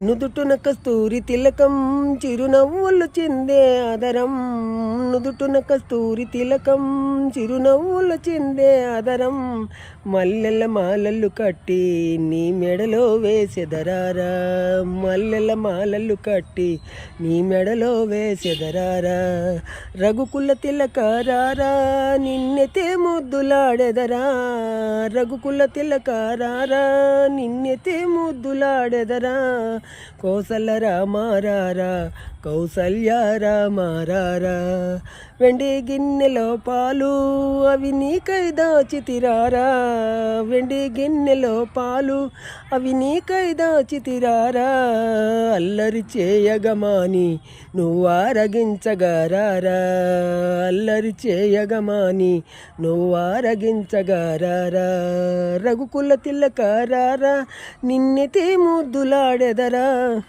నుదుటున కస్తూరి తిలకం చిరునవ్వులు చిందే ఆదరం. నుదుటున కస్తూరి తిలకం చిరునవ్వులు చిందే ఆదరం. మల్లెల మాలలు కట్టి నీ మెడలో వేసెదరారా. మల్లెల మాలలు కట్టి నీ మెడలో వేసెదరారా. రఘుకుల తిలకారారా నిన్నెతే ముద్దులాడెదరా. రఘుకుల తిలకారారా నిన్నెతే ముద్దులాడెదరా. కోసల రామారారా కౌసల్య రామారారా. వెండి గిన్నెలో పాలు అవి నీకై దాచితిరారా. వెండి గిన్నెలో పాలు అవి నీకై దాచితిరారా. అల్లరి చేయగమాని నువ్వు ఆరగించగారారా. అల్లరి చేయగమాని నువ్వు ఆరగించగారారా. రఘుకుల తిలకారారా నిన్నెతే ముద్దులాడెదరా.